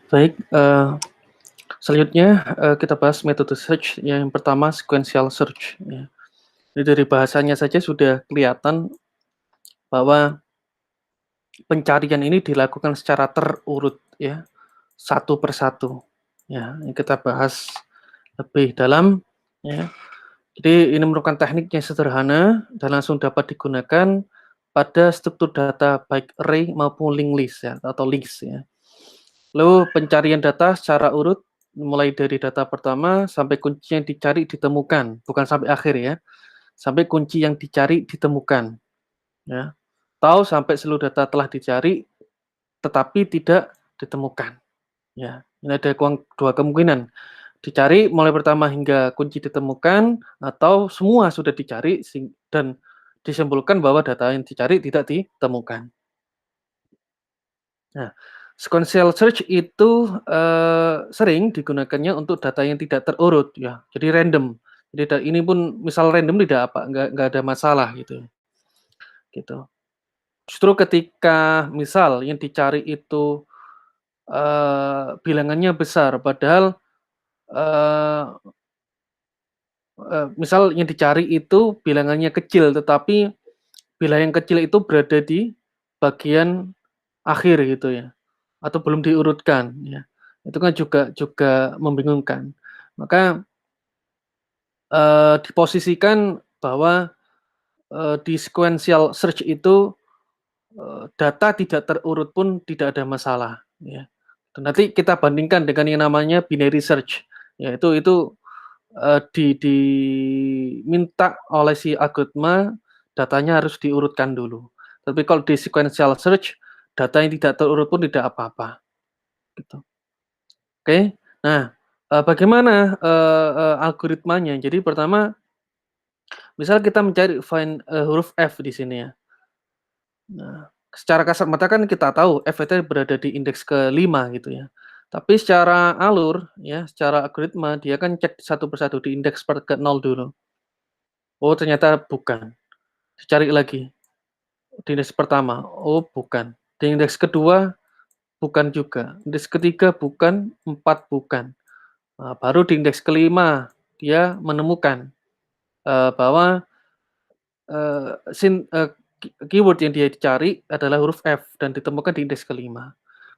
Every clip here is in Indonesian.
Baik, selanjutnya, kita bahas metode search. Yang pertama sequential search, ya. Jadi dari bahasanya saja sudah kelihatan bahwa pencarian ini dilakukan secara terurut, ya, satu persatu. Ya, ini kita bahas lebih dalam, ya. Jadi ini merupakan teknik yang sederhana dan langsung dapat digunakan pada struktur data baik array maupun linked list ya, atau links ya. Lalu pencarian data secara urut mulai dari data pertama sampai kunci yang dicari ditemukan, bukan sampai akhir ya. Sampai kunci yang dicari ditemukan, ya. Atau sampai seluruh data telah dicari tetapi tidak ditemukan, ya. Ini ada dua kemungkinan, dicari mulai pertama hingga kunci ditemukan atau semua sudah dicari dan disimpulkan bahwa data yang dicari tidak ditemukan. Nah, sequential search itu, sering digunakannya untuk data yang tidak terurut ya, jadi random. Jadi ini pun misal random tidak apa, nggak ada masalah gitu, gitu. Justru ketika misal yang dicari itu, bilangannya besar padahal, eee misal yang dicari itu bilangannya kecil, tetapi bilangan yang kecil itu berada di bagian akhir gitu ya, atau belum diurutkan ya. Itu kan juga membingungkan. Maka, diposisikan bahwa, di sequential search itu, data tidak terurut pun tidak ada masalah ya. Nanti kita bandingkan dengan yang namanya binary search, yaitu itu diminta oleh si algoritma datanya harus diurutkan dulu. Tapi kalau di sequential search, data yang tidak terurut pun tidak apa-apa, gitu. Oke. Nah, bagaimana, algoritmanya? Jadi pertama, misal kita mencari find, huruf F di sini ya. Nah, secara kasat mata kan kita tahu F itu berada di indeks ke-5 gitu ya. Tapi secara alur ya, secara algoritma dia kan cek satu persatu di indeks ke-0 dulu. Oh ternyata bukan, dicari lagi, di indeks pertama, oh bukan, di indeks kedua bukan juga, indeks ketiga bukan, 4 bukan. Nah, baru di indeks kelima dia menemukan, bahwa, keyword yang dia cari adalah huruf F dan ditemukan di indeks kelima.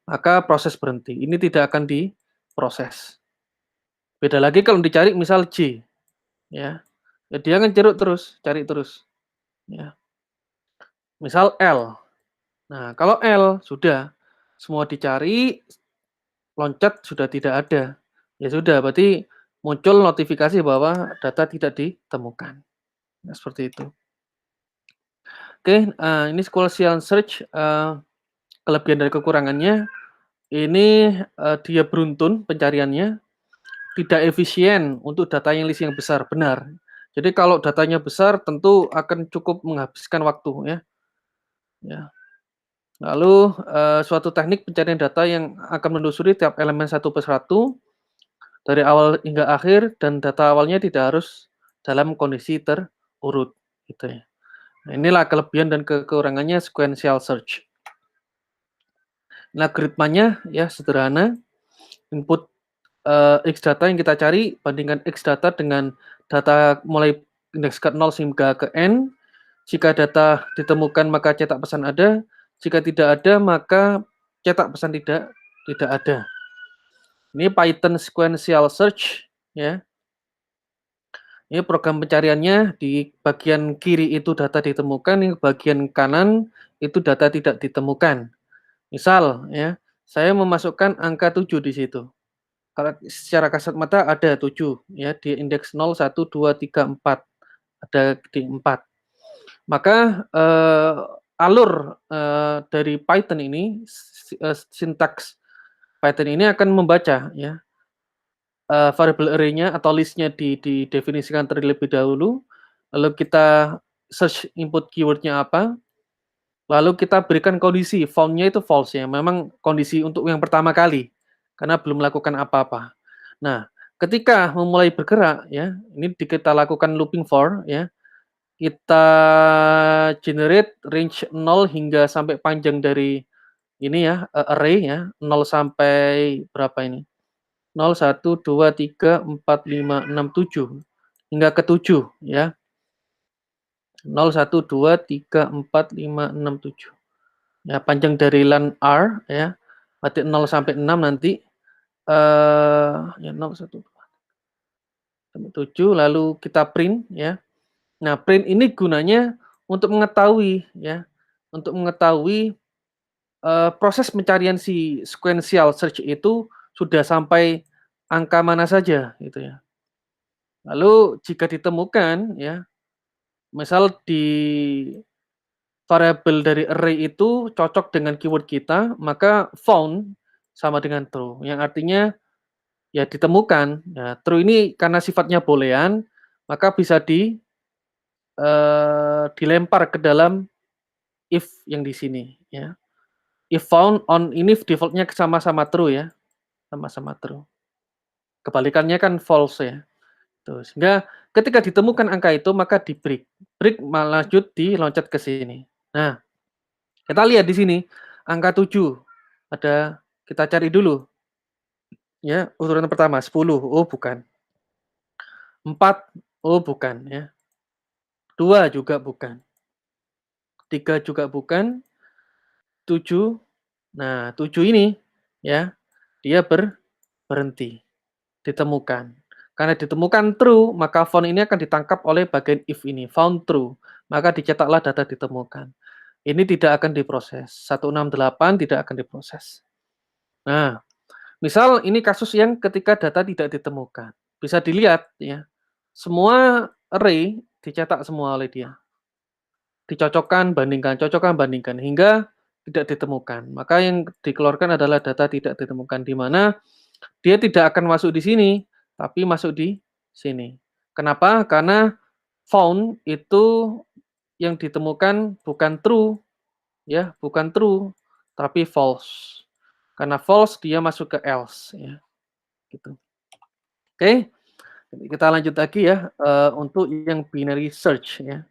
Maka proses berhenti, ini tidak akan diproses. Beda lagi kalau dicari misal J, ya, ya dia kan cari terus, ya. Misal L, nah kalau L sudah semua dicari, loncat sudah tidak ada, ya sudah berarti muncul notifikasi bahwa data tidak ditemukan. Nah, seperti itu. Oke, ini sequential search, kelebihan dan kekurangannya, ini, dia beruntun pencariannya, tidak efisien untuk data yang list yang besar, benar. Jadi kalau datanya besar tentu akan cukup menghabiskan waktu ya, ya. Lalu, suatu teknik pencarian data yang akan menelusuri tiap elemen satu persatu, dari awal hingga akhir dan data awalnya tidak harus dalam kondisi terurut, gitu ya. Nah, inilah kelebihan dan kekurangannya sequential search. Nah, algoritmanya ya sederhana, input, X data yang kita cari, bandingkan X data dengan data mulai indeks ke-0 hingga ke N. Jika data ditemukan maka cetak pesan ada, jika tidak ada maka cetak pesan tidak ada. Ini Python sequential search ya. Ini program pencariannya di bagian kiri itu data ditemukan, yang bagian kanan itu data tidak ditemukan. Misal ya, saya memasukkan angka 7 di situ. Kalau secara kasat mata ada 7 ya di indeks 0, 1, 2, 3, 4. Ada di 4. Maka, alur, dari Python ini, sintaks Python ini akan membaca ya, variabel array-nya atau list-nya didefinisikan terlebih dahulu, lalu kita search input keyword-nya apa, lalu kita berikan kondisi, found-nya itu false ya, memang kondisi untuk yang pertama kali, karena belum melakukan apa-apa. Nah, ketika memulai bergerak ya, ini kita lakukan looping for ya, kita generate range 0 hingga sampai panjang dari ini ya, array ya, 0 sampai berapa ini, 0, 1, 2, 3, 4, 5, 6, 7, hingga ke 7 ya, 0, 1, 2, 3, 4, 5, 6, 7. Ya, panjang dari len R ya, berarti 0 sampai 6 nanti, ya 0, 1, 2 sampai 7, lalu kita print ya. Nah, print ini gunanya untuk mengetahui ya, untuk mengetahui, proses pencarian si sequential search itu sudah sampai angka mana saja gitu ya. Lalu jika ditemukan ya, misal di variabel dari array itu cocok dengan keyword kita, maka found sama dengan true, yang artinya ya ditemukan. Ya, true ini karena sifatnya boolean, maka bisa dilempar ke dalam if yang di sini ya. If found on ini default-nya sama-sama true ya, sama-sama true. Kebalikannya kan false ya. Tuh, sehingga ketika ditemukan angka itu maka di-break. Break malah lanjut diloncat ke sini. Nah, kita lihat di sini angka 7 ada, kita cari dulu ya, urutan pertama 10, oh bukan. 4, oh bukan ya. 2 juga bukan. 3 juga bukan. 7, nah 7 ini ya, dia berhenti, ditemukan. Karena ditemukan true, maka found ini akan ditangkap oleh bagian if ini, found true, maka dicetaklah data ditemukan. Ini tidak akan diproses, 168 tidak akan diproses. Nah, misal ini kasus yang ketika data tidak ditemukan, bisa dilihat ya, semua array dicetak semua oleh dia. Cocokkan, bandingkan, hingga tidak ditemukan. Maka yang dikeluarkan adalah data tidak ditemukan, di mana dia tidak akan masuk di sini, tapi masuk di sini. Kenapa? Karena found itu yang ditemukan bukan true, ya, bukan true, tapi false. Karena false dia masuk ke else, ya, gitu. Oke, kita lanjut lagi ya, untuk yang binary search ya.